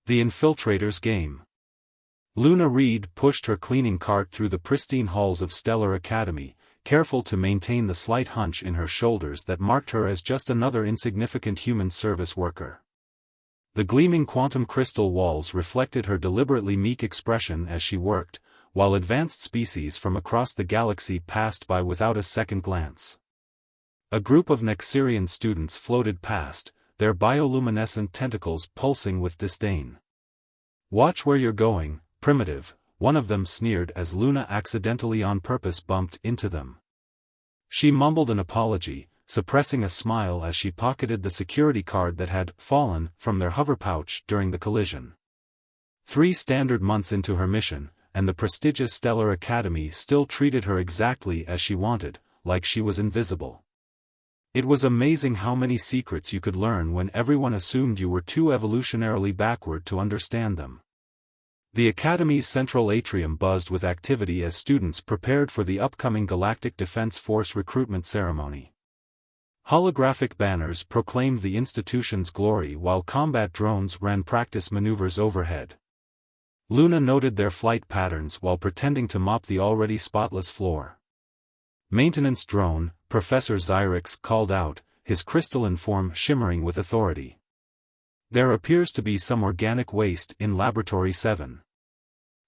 The Infiltrator's Game. Luna Reed pushed her cleaning cart through the pristine halls of Stellar Academy, careful to maintain the slight hunch in her shoulders that marked her as just another insignificant human service worker. The gleaming quantum crystal walls reflected her deliberately meek expression as she worked, while advanced species from across the galaxy passed by without a second glance. A group of Nexirian students floated past, their bioluminescent tentacles pulsing with disdain. "Watch where you're going, primitive," one of them sneered as Luna accidentally on purpose bumped into them. She mumbled an apology, suppressing a smile as she pocketed the security card that had fallen from their hover pouch during the collision. 3 standard months into her mission, and the prestigious Stellar Academy still treated her exactly as she wanted, like she was invisible. It was amazing how many secrets you could learn when everyone assumed you were too evolutionarily backward to understand them. The Academy's central atrium buzzed with activity as students prepared for the upcoming Galactic Defense Force recruitment ceremony. Holographic banners proclaimed the institution's glory while combat drones ran practice maneuvers overhead. Luna noted their flight patterns while pretending to mop the already spotless floor. "Maintenance drone," Professor Xyrix called out, his crystalline form shimmering with authority. "There appears to be some organic waste in Laboratory 7.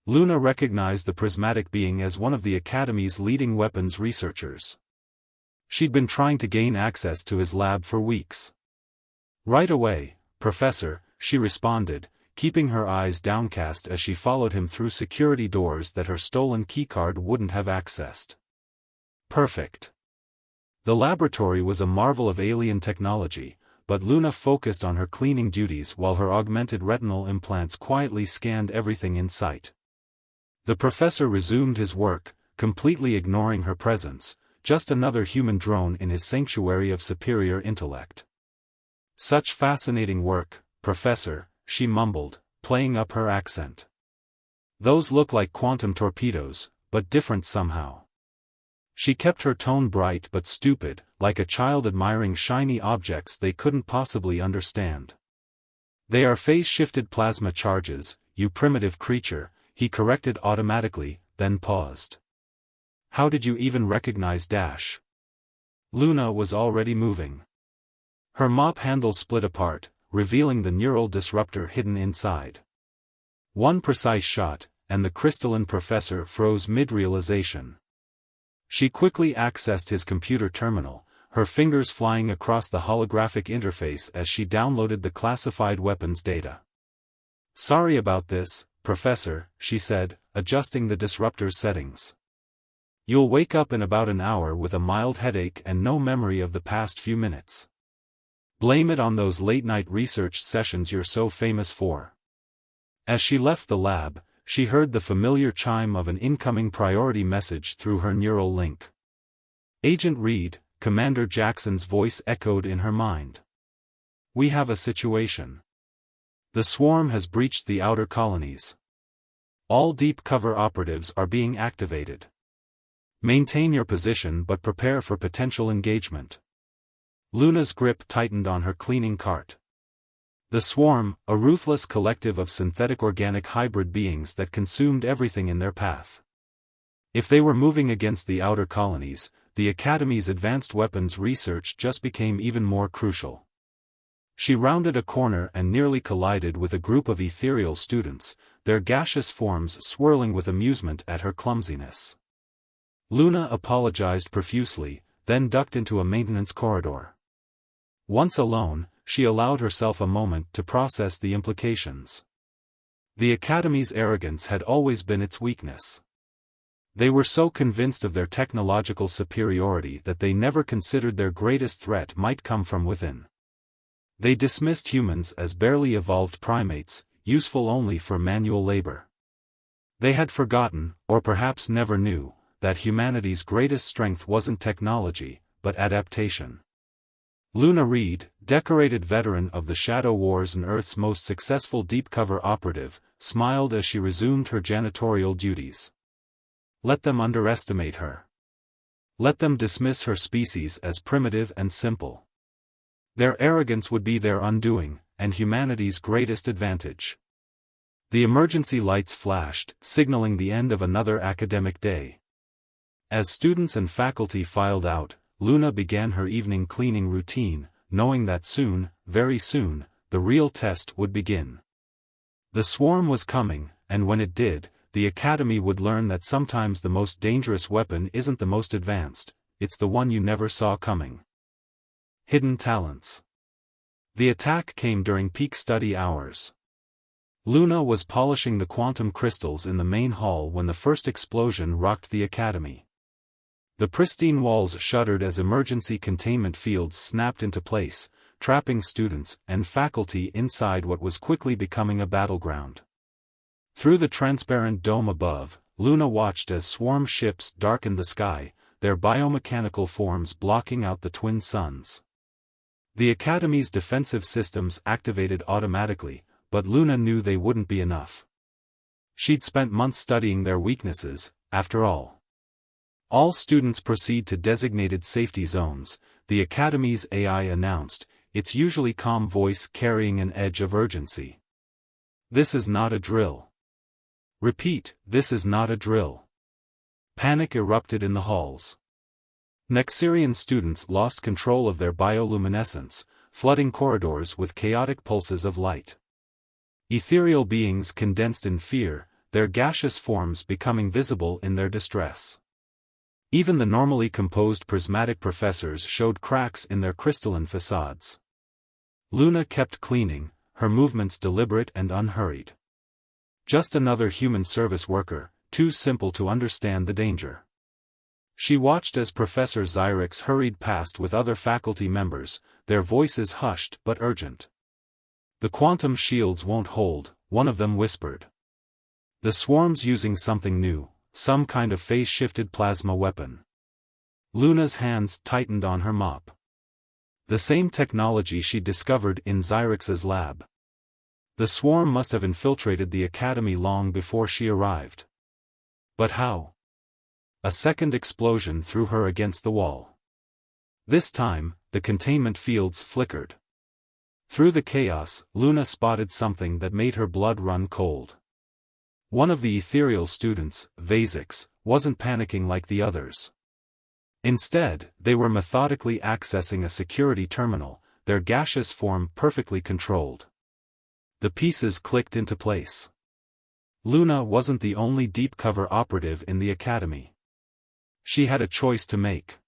Luna recognized the prismatic being as one of the Academy's leading weapons researchers. She'd been trying to gain access to his lab for weeks. "Right away, Professor," she responded, keeping her eyes downcast as she followed him through security doors that her stolen keycard wouldn't have accessed. Perfect. The laboratory was a marvel of alien technology, but Luna focused on her cleaning duties while her augmented retinal implants quietly scanned everything in sight. The professor resumed his work, completely ignoring her presence, just another human drone in his sanctuary of superior intellect. "Such fascinating work, Professor," she mumbled, playing up her accent. "Those look like quantum torpedoes, but different somehow." She kept her tone bright but stupid, like a child admiring shiny objects they couldn't possibly understand. "They are phase-shifted plasma charges, you primitive creature," he corrected automatically, then paused. "How did you even recognize Dash?" Luna was already moving. Her mop handle split apart, revealing the neural disruptor hidden inside. One precise shot, and the crystalline professor froze mid-realization. She quickly accessed his computer terminal, her fingers flying across the holographic interface as she downloaded the classified weapons data. "Sorry about this, Professor," she said, adjusting the disruptor's settings. "You'll wake up in about an hour with a mild headache and no memory of the past few minutes. Blame it on those late-night research sessions you're so famous for." As she left the lab, she heard the familiar chime of an incoming priority message through her neural link. "Agent Reed," Commander Jackson's voice echoed in her mind. "We have a situation. The swarm has breached the outer colonies. All deep cover operatives are being activated. Maintain your position but prepare for potential engagement." Luna's grip tightened on her cleaning cart. The swarm, a ruthless collective of synthetic organic hybrid beings that consumed everything in their path. If they were moving against the outer colonies, the Academy's advanced weapons research just became even more crucial. She rounded a corner and nearly collided with a group of ethereal students, their gaseous forms swirling with amusement at her clumsiness. Luna apologized profusely, then ducked into a maintenance corridor. Once alone, she allowed herself a moment to process the implications. The Academy's arrogance had always been its weakness. They were so convinced of their technological superiority that they never considered their greatest threat might come from within. They dismissed humans as barely evolved primates, useful only for manual labor. They had forgotten, or perhaps never knew, that humanity's greatest strength wasn't technology, but adaptation. Luna Reed, decorated veteran of the Shadow Wars and Earth's most successful deep-cover operative, smiled as she resumed her janitorial duties. Let them underestimate her. Let them dismiss her species as primitive and simple. Their arrogance would be their undoing, and humanity's greatest advantage. The emergency lights flashed, signaling the end of another academic day. As students and faculty filed out, Luna began her evening cleaning routine, knowing that soon, very soon, the real test would begin. The swarm was coming, and when it did, the Academy would learn that sometimes the most dangerous weapon isn't the most advanced, it's the one you never saw coming. Hidden talents. The attack came during peak study hours. Luna was polishing the quantum crystals in the main hall when the first explosion rocked the Academy. The pristine walls shuddered as emergency containment fields snapped into place, trapping students and faculty inside what was quickly becoming a battleground. Through the transparent dome above, Luna watched as swarm ships darkened the sky, their biomechanical forms blocking out the twin suns. The Academy's defensive systems activated automatically, but Luna knew they wouldn't be enough. She'd spent months studying their weaknesses, after all. All students proceed to designated safety zones, the Academy's AI announced, its usually calm voice carrying an edge of urgency. This is not a drill. Repeat, this is not a drill. Panic erupted in the halls. Nexirian students lost control of their bioluminescence, flooding corridors with chaotic pulses of light. Ethereal beings condensed in fear, their gaseous forms becoming visible in their distress. Even the normally composed prismatic professors showed cracks in their crystalline facades. Luna kept cleaning, her movements deliberate and unhurried. Just another human service worker, too simple to understand the danger. She watched as Professor Xyrix hurried past with other faculty members, their voices hushed but urgent. The quantum shields won't hold, one of them whispered. The swarm's using something new, some kind of phase-shifted plasma weapon. Luna's hands tightened on her mop. The same technology she discovered in Xyrix's lab. The swarm must have infiltrated the Academy long before she arrived. But how? A second explosion threw her against the wall. This time, the containment fields flickered. Through the chaos, Luna spotted something that made her blood run cold. One of the ethereal students, Vasix, wasn't panicking like the others. Instead, they were methodically accessing a security terminal, their gaseous form perfectly controlled. The pieces clicked into place. Luna wasn't the only deep-cover operative in the Academy. She had a choice to make.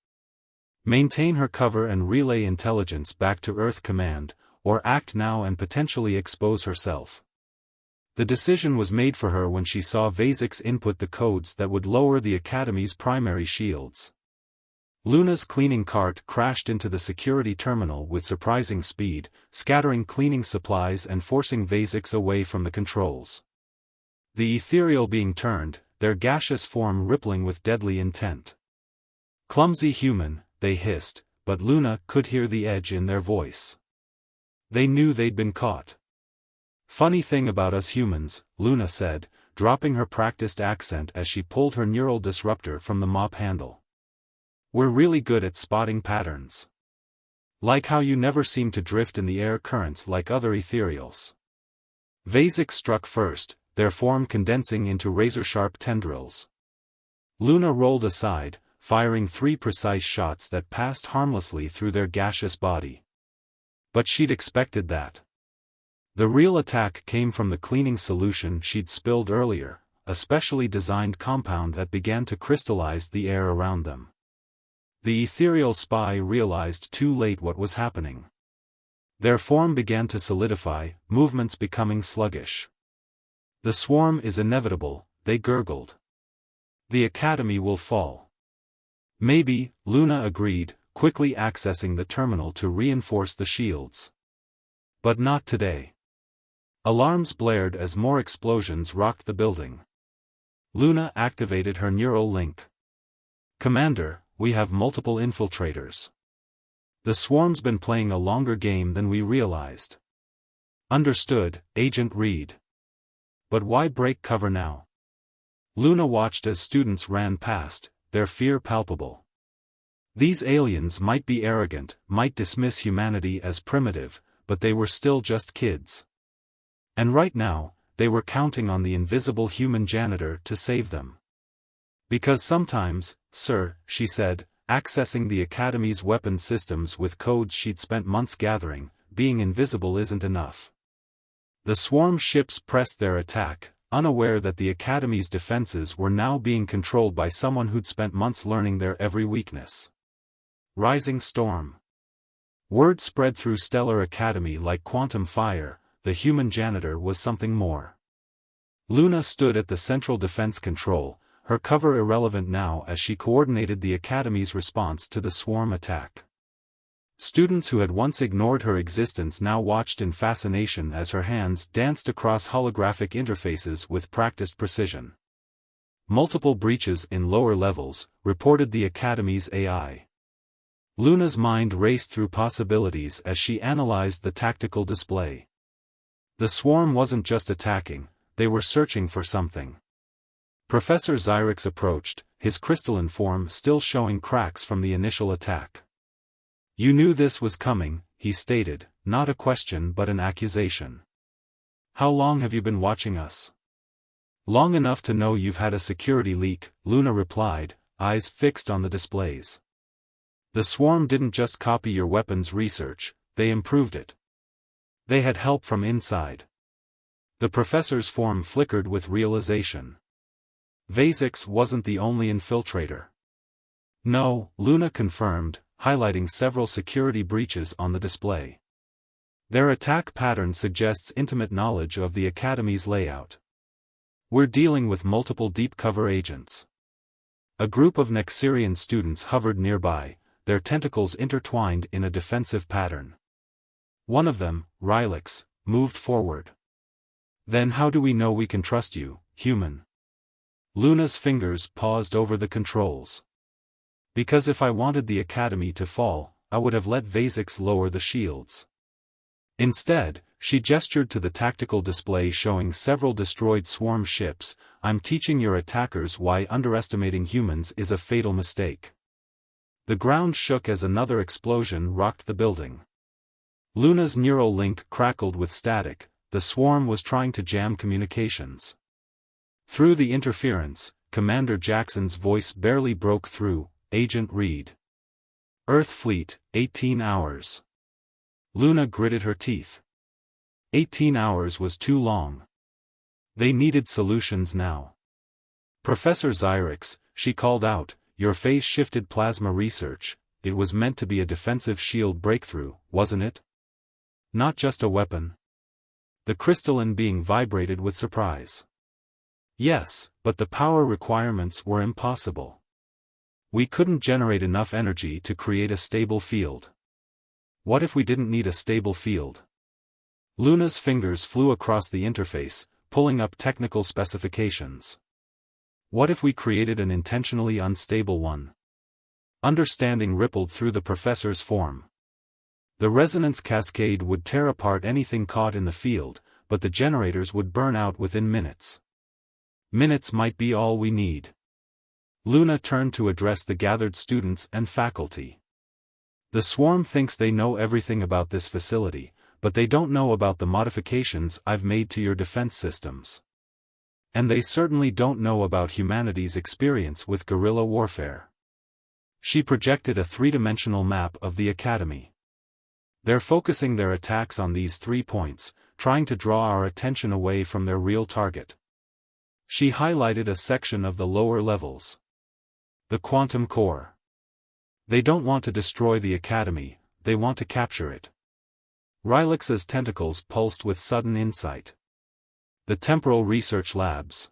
Maintain her cover and relay intelligence back to Earth Command, or act now and potentially expose herself. The decision was made for her when she saw Vasix input the codes that would lower the Academy's primary shields. Luna's cleaning cart crashed into the security terminal with surprising speed, scattering cleaning supplies and forcing Vasix away from the controls. The ethereal being turned, their gaseous form rippling with deadly intent. Clumsy human, they hissed, but Luna could hear the edge in their voice. They knew they'd been caught. Funny thing about us humans, Luna said, dropping her practiced accent as she pulled her neural disruptor from the mop handle. We're really good at spotting patterns. Like how you never seem to drift in the air currents like other ethereals. Vasix struck first, their form condensing into razor-sharp tendrils. Luna rolled aside, firing 3 precise shots that passed harmlessly through their gaseous body. But she'd expected that. The real attack came from the cleaning solution she'd spilled earlier, a specially designed compound that began to crystallize the air around them. The ethereal spy realized too late what was happening. Their form began to solidify, movements becoming sluggish. The swarm is inevitable, they gurgled. The Academy will fall. Maybe, Luna agreed, quickly accessing the terminal to reinforce the shields. But not today. Alarms blared as more explosions rocked the building. Luna activated her neural link. Commander, we have multiple infiltrators. The swarm's been playing a longer game than we realized. Understood, Agent Reed. But why break cover now? Luna watched as students ran past, their fear palpable. These aliens might be arrogant, might dismiss humanity as primitive, but they were still just kids. And right now, they were counting on the invisible human janitor to save them. Because sometimes, sir, she said, accessing the Academy's weapons systems with codes she'd spent months gathering, being invisible isn't enough. The swarm ships pressed their attack, unaware that the Academy's defenses were now being controlled by someone who'd spent months learning their every weakness. Rising storm. Word spread through Stellar Academy like quantum fire, the human janitor was something more. Luna stood at the central defense control, her cover irrelevant now as she coordinated the Academy's response to the swarm attack. Students who had once ignored her existence now watched in fascination as her hands danced across holographic interfaces with practiced precision. Multiple breaches in lower levels, reported the Academy's AI. Luna's mind raced through possibilities as she analyzed the tactical display. The swarm wasn't just attacking, they were searching for something. Professor Xyrix approached, his crystalline form still showing cracks from the initial attack. "You knew this was coming," he stated, not a question but an accusation. "How long have you been watching us?" "Long enough to know you've had a security leak," Luna replied, eyes fixed on the displays. "The swarm didn't just copy your weapons research, they improved it. They had help from inside." The professor's form flickered with realization. Vasix wasn't the only infiltrator. "No," Luna confirmed, highlighting several security breaches on the display. "Their attack pattern suggests intimate knowledge of the Academy's layout. We're dealing with multiple deep cover agents." A group of Nexirian students hovered nearby, their tentacles intertwined in a defensive pattern. One of them, Rylix, moved forward. "Then how do we know we can trust you, human?" Luna's fingers paused over the controls. "Because if I wanted the Academy to fall, I would have let Vasix lower the shields." Instead, she gestured to the tactical display showing several destroyed swarm ships. "I'm teaching your attackers why underestimating humans is a fatal mistake." The ground shook as another explosion rocked the building. Luna's neural link crackled with static, the swarm was trying to jam communications. Through the interference, Commander Jackson's voice barely broke through, "Agent Reed. Earth Fleet, 18 hours. Luna gritted her teeth. 18 hours was too long. They needed solutions now. "Professor Xyrix," she called out, "your phase-shifted plasma research, it was meant to be a defensive shield breakthrough, wasn't it? Not just a weapon?" The crystalline being vibrated with surprise. "Yes, but the power requirements were impossible. We couldn't generate enough energy to create a stable field." "What if we didn't need a stable field?" Luna's fingers flew across the interface, pulling up technical specifications. "What if we created an intentionally unstable one?" Understanding rippled through the professor's form. The resonance cascade would tear apart anything caught in the field, but the generators would burn out within minutes. Minutes might be all we need. Luna turned to address the gathered students and faculty. "The swarm thinks they know everything about this facility, but they don't know about the modifications I've made to your defense systems. And they certainly don't know about humanity's experience with guerrilla warfare." She projected a three-dimensional map of the Academy. "They're focusing their attacks on these 3 points, trying to draw our attention away from their real target." She highlighted a section of the lower levels. "The quantum core. They don't want to destroy the Academy, they want to capture it." Rylix's tentacles pulsed with sudden insight. "The temporal research labs.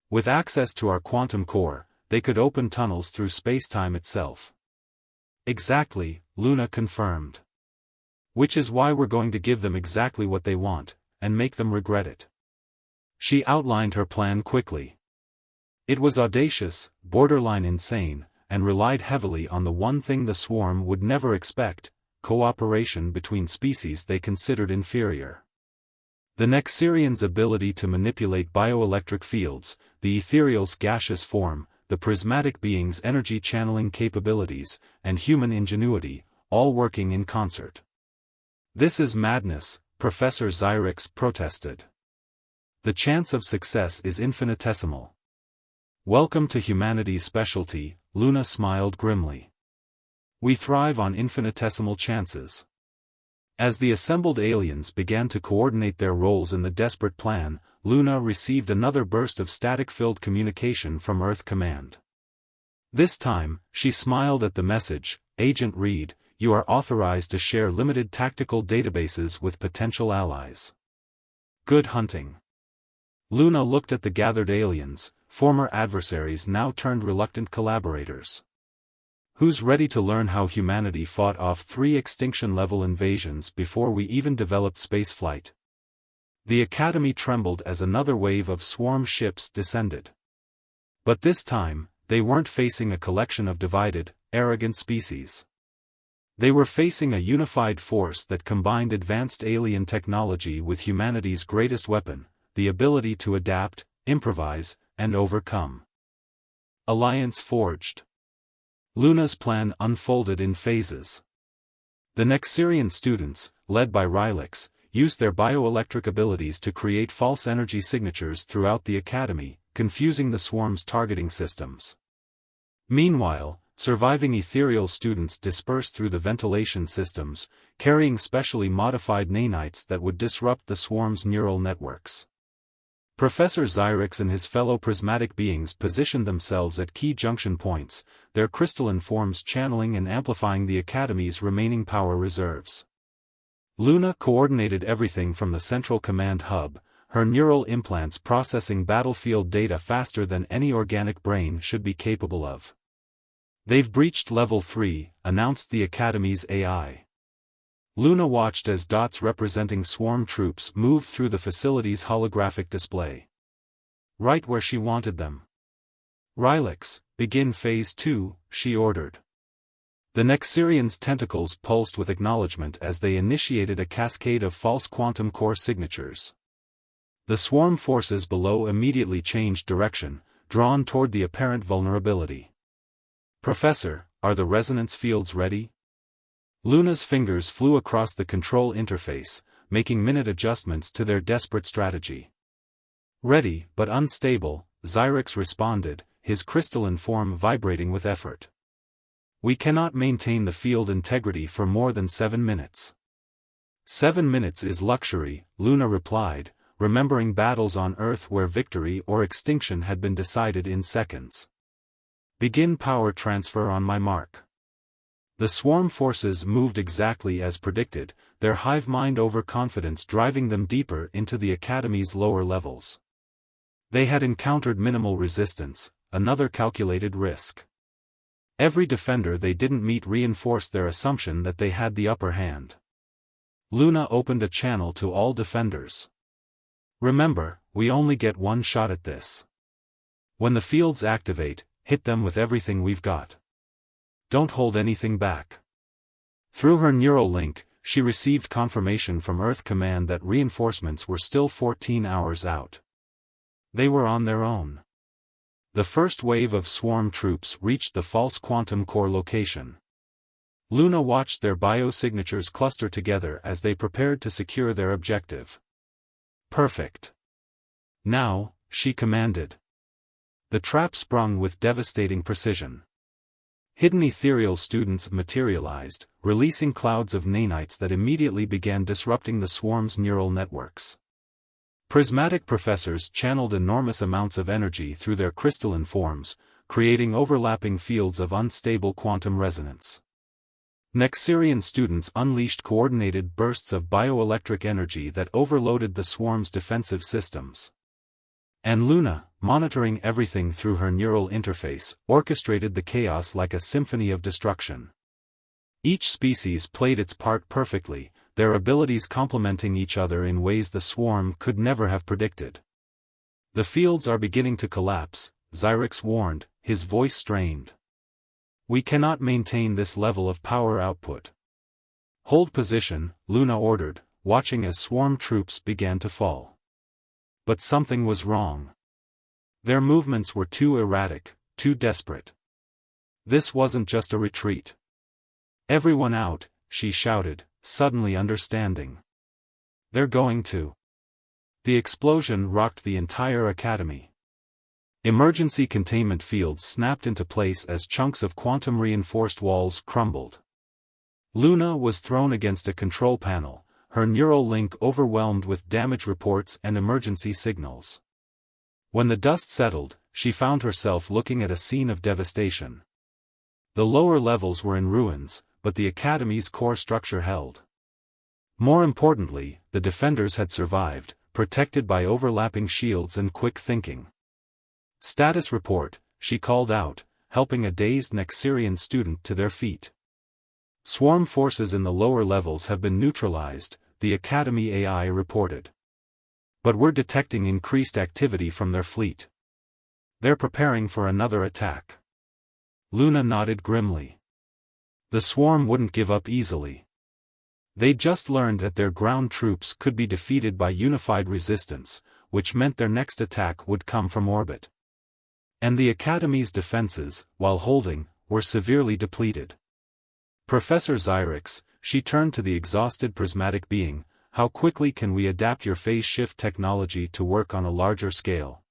With access to our quantum core, they could open tunnels through spacetime itself." "Exactly," Luna confirmed. "Which is why we're going to give them exactly what they want, and make them regret it." She outlined her plan quickly. It was audacious, borderline insane, and relied heavily on the one thing the swarm would never expect: cooperation between species they considered inferior. The Nexirians' ability to manipulate bioelectric fields, the ethereal's gaseous form, the prismatic being's energy channeling capabilities, and human ingenuity, all working in concert. "This is madness," Professor Xyrix protested. The chance of success is infinitesimal. Welcome to humanity's specialty, Luna smiled grimly. We thrive on infinitesimal chances. As the assembled aliens began to coordinate their roles in the desperate plan, Luna received another burst of static-filled communication from Earth Command. This time, she smiled at the message, "Agent Reed, you are authorized to share limited tactical databases with potential allies. Good hunting." Luna looked at the gathered aliens, former adversaries now turned reluctant collaborators. Who's ready to learn how humanity fought off 3 extinction-level invasions before we even developed spaceflight? The Academy trembled as another wave of swarm ships descended. But this time, they weren't facing a collection of divided, arrogant species. They were facing a unified force that combined advanced alien technology with humanity's greatest weapon, the ability to adapt, improvise, and overcome. Alliance forged. Luna's plan unfolded in phases. The Nexirian students, led by Rylix, used their bioelectric abilities to create false energy signatures throughout the Academy, confusing the swarm's targeting systems. Meanwhile, surviving ethereal students dispersed through the ventilation systems, carrying specially modified nanites that would disrupt the swarm's neural networks. Professor Xyrix and his fellow prismatic beings positioned themselves at key junction points, their crystalline forms channeling and amplifying the Academy's remaining power reserves. Luna coordinated everything from the central command hub, her neural implants processing battlefield data faster than any organic brain should be capable of. "They've breached Level 3, announced the Academy's AI. Luna watched as dots representing swarm troops moved through the facility's holographic display. Right where she wanted them. "Rylix, begin Phase 2, she ordered. The Nexirians' tentacles pulsed with acknowledgement as they initiated a cascade of false quantum core signatures. The swarm forces below immediately changed direction, drawn toward the apparent vulnerability. "Professor, are the resonance fields ready?" Luna's fingers flew across the control interface, making minute adjustments to their desperate strategy. "Ready, but unstable," Xyrix responded, his crystalline form vibrating with effort. "We cannot maintain the field integrity for more than 7 minutes. 7 minutes is luxury," Luna replied, remembering battles on Earth where victory or extinction had been decided in seconds. "Begin power transfer on my mark." The swarm forces moved exactly as predicted, their hive-mind overconfidence driving them deeper into the Academy's lower levels. They had encountered minimal resistance, another calculated risk. Every defender they didn't meet reinforced their assumption that they had the upper hand. Luna opened a channel to all defenders. "Remember, we only get one shot at this. When the fields activate, hit them with everything we've got. Don't hold anything back." Through her neural link, she received confirmation from Earth Command that reinforcements were still 14 hours out. They were on their own. The first wave of swarm troops reached the false quantum core location. Luna watched their biosignatures cluster together as they prepared to secure their objective. "Perfect. Now," she commanded. The trap sprung with devastating precision. Hidden ethereal students materialized, releasing clouds of nanites that immediately began disrupting the swarm's neural networks. Prismatic professors channeled enormous amounts of energy through their crystalline forms, creating overlapping fields of unstable quantum resonance. Nexirian students unleashed coordinated bursts of bioelectric energy that overloaded the swarm's defensive systems. And Luna, monitoring everything through her neural interface, orchestrated the chaos like a symphony of destruction. Each species played its part perfectly, their abilities complementing each other in ways the swarm could never have predicted. "The fields are beginning to collapse," Xyrix warned, his voice strained. "We cannot maintain this level of power output." "Hold position," Luna ordered, watching as swarm troops began to fall. But something was wrong. Their movements were too erratic, too desperate. This wasn't just a retreat. "Everyone out," she shouted, suddenly understanding. "They're going to The explosion rocked the entire academy. Emergency containment fields snapped into place as chunks of quantum-reinforced walls crumbled. Luna was thrown against a control panel, her neural link overwhelmed with damage reports and emergency signals. When the dust settled, she found herself looking at a scene of devastation. The lower levels were in ruins, but the academy's core structure held. More importantly, the defenders had survived, protected by overlapping shields and quick thinking. "Status report," she called out, helping a dazed Nexirian student to their feet. "Swarm forces in the lower levels have been neutralized," the Academy AI reported. "But we're detecting increased activity from their fleet. They're preparing for another attack." Luna nodded grimly. The swarm wouldn't give up easily. They'd just learned that their ground troops could be defeated by unified resistance, which meant their next attack would come from orbit. And the Academy's defenses, while holding, were severely depleted. "Professor Xyrix," she turned to the exhausted prismatic being, "how quickly can we adapt your phase shift technology to work on a larger scale?"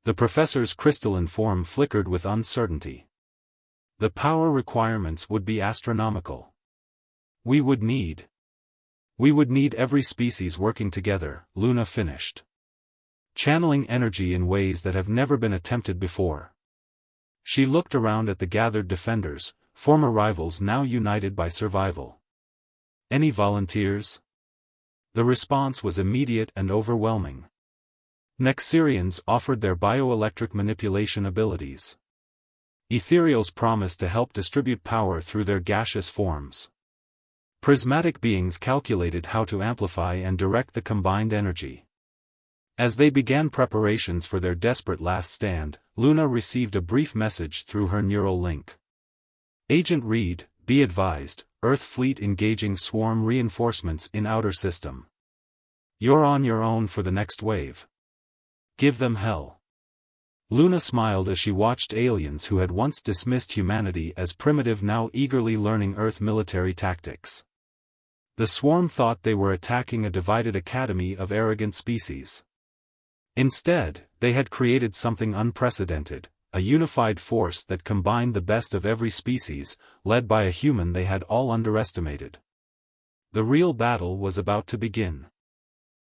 The professor's crystalline form flickered with uncertainty. "The power requirements would be astronomical. We would need every species working together," Luna finished. "Channeling energy in ways that have never been attempted before." She looked around at the gathered defenders, former rivals now united by survival. "Any volunteers?" The response was immediate and overwhelming. Nexirians offered their bioelectric manipulation abilities. Ethereals promised to help distribute power through their gaseous forms. Prismatic beings calculated how to amplify and direct the combined energy. As they began preparations for their desperate last stand, Luna received a brief message through her neural link. "Agent Reed, be advised, Earth fleet engaging swarm reinforcements in outer system. You're on your own for the next wave. Give them hell." Luna smiled as she watched aliens who had once dismissed humanity as primitive now eagerly learning Earth military tactics. The swarm thought they were attacking a divided academy of arrogant species. Instead, they had created something unprecedented, a unified force that combined the best of every species, led by a human they had all underestimated. The real battle was about to begin.